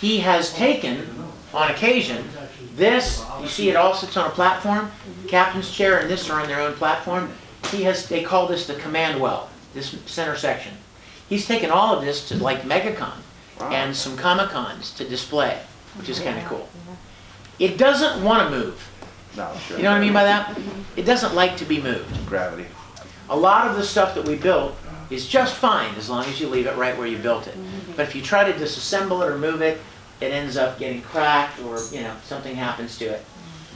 he has taken, on occasion, this, you see it all sits on a platform, captain's chair and this are on their own platform. They call this the command well, this center section. He's taken all of this to like MegaCon and some Comic-Cons to display, which is kind of cool. It doesn't want to move. No, sure. You know what I mean by that? It doesn't like to be moved. Gravity. A lot of the stuff that we built is just fine as long as you leave it right where you built it. But if you try to disassemble it or move it, it ends up getting cracked or something happens to it.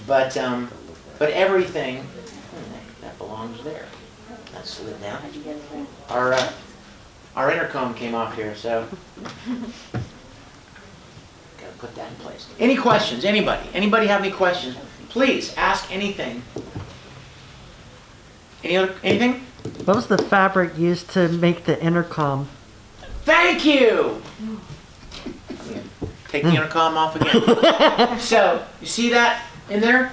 But everything that belongs there. That slid down. Our intercom came off here, so gotta put that in place. Any questions? Anybody? Anybody have any questions? Please ask anything. Anything? What was the fabric used to make the intercom? Thank you! Take the intercom off again. So, you see that in there?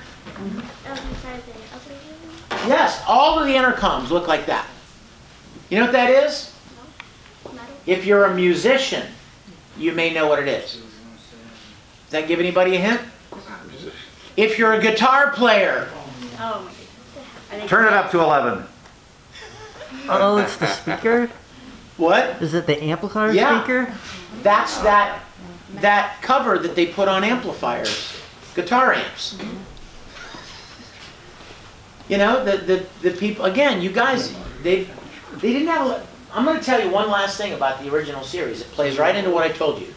Yes, all of the intercoms look like that. You know what that is? If you're a musician, you may know what it is. Does that give anybody a hint? If you're a guitar player. Turn it up to 11. Oh, it's the speaker? What? Is it the amplifier Yeah. speaker? That's that cover that they put on amplifiers, guitar amps. You know, the people, again, you guys, they didn't have I'm going to tell you one last thing about the original series. It plays right into what I told you.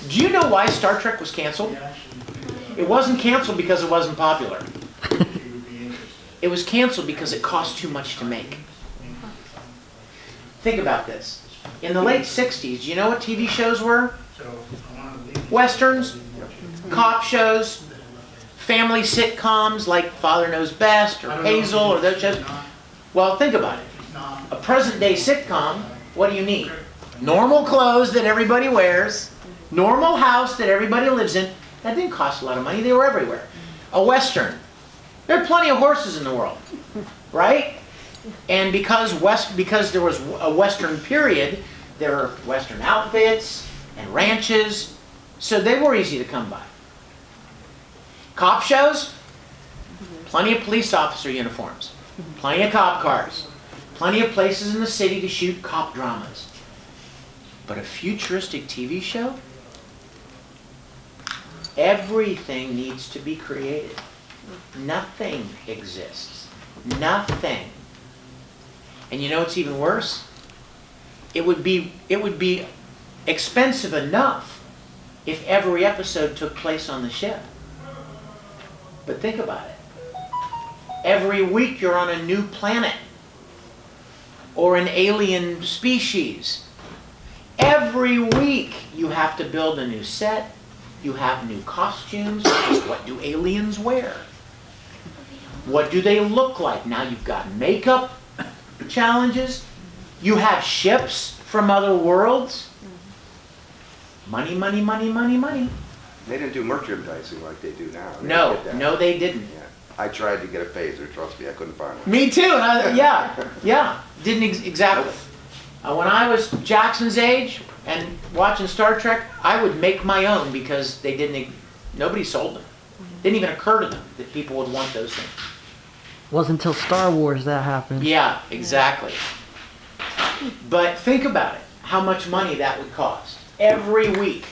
Do you know why Star Trek was canceled? It wasn't canceled because it wasn't popular. It was canceled because it cost too much to make. Think about this. In the late 60s, do you know what TV shows were? Westerns, cop shows, family sitcoms like Father Knows Best or Hazel or those shows. Well, think about it. A present-day sitcom, what do you need? Normal clothes that everybody wears, normal house that everybody lives in. That didn't cost a lot of money. They were everywhere. A Western. There are plenty of horses in the world, right? And because there was a Western period, there were Western outfits and ranches, so they were easy to come by. Cop shows, plenty of police officer uniforms, plenty of cop cars, plenty of places in the city to shoot cop dramas. But a futuristic TV show, everything needs to be created. Nothing exists. Nothing. And you know what's even worse? It would be expensive enough if every episode took place on the ship. But think about it. Every week you're on a new planet or an alien species. Every week you have to build a new set. You have new costumes. Because what do aliens wear? What do they look like? Now you've got makeup challenges. You have ships from other worlds. Money, money, money, money, money. They didn't do merchandising like they do now. No, they didn't. Yeah. I tried to get a phaser. Trust me, I couldn't find one. Me too. Yeah. Didn't exactly. When I was Jackson's age and watching Star Trek, I would make my own because nobody sold them. Didn't even occur to them that people would want those things. Wasn't until Star Wars that happened. Yeah, exactly. But think about it, how much money that would cost. Every week,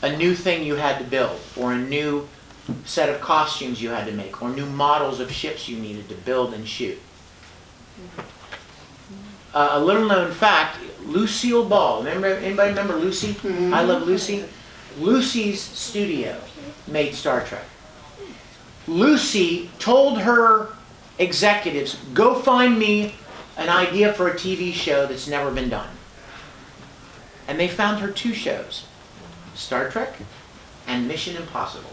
a new thing you had to build, or a new set of costumes you had to make, or new models of ships you needed to build and shoot. A little known fact, Lucille Ball, anybody remember Lucy? Mm-hmm. I Love Lucy? Lucy's studio made Star Trek. Lucy told her executives, go find me an idea for a TV show that's never been done. And they found her 2 shows, Star Trek and Mission Impossible.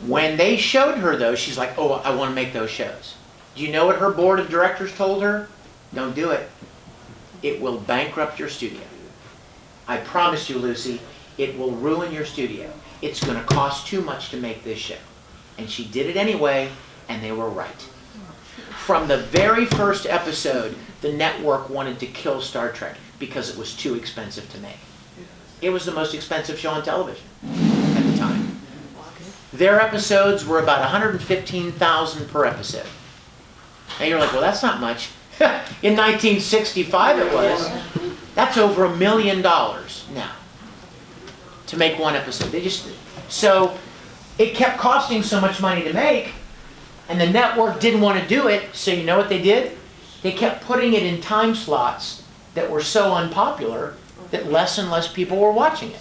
When they showed her those, she's like, oh, I want to make those shows. Do you know what her board of directors told her? Don't do it. It will bankrupt your studio. I promise you, Lucy, it will ruin your studio. It's going to cost too much to make this show. And she did it anyway, and they were right. From the very first episode, the network wanted to kill Star Trek because it was too expensive to make. It was the most expensive show on television at the time. Their episodes were about $115,000 per episode. And you're like, well, that's not much. In 1965 it was. That's over $1 million now to make one episode. So it kept costing so much money to make, and the network didn't want to do it, so you know what they did? They kept putting it in time slots that were so unpopular that less and less people were watching it.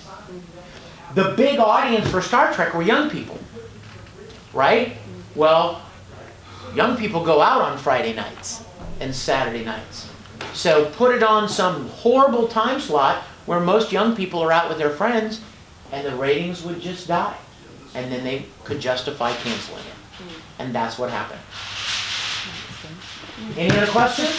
The big audience for Star Trek were young people, right? Well, young people go out on Friday nights and Saturday nights. So put it on some horrible time slot where most young people are out with their friends, and the ratings would just die. And then they could justify canceling it. And that's what happened. Any other questions?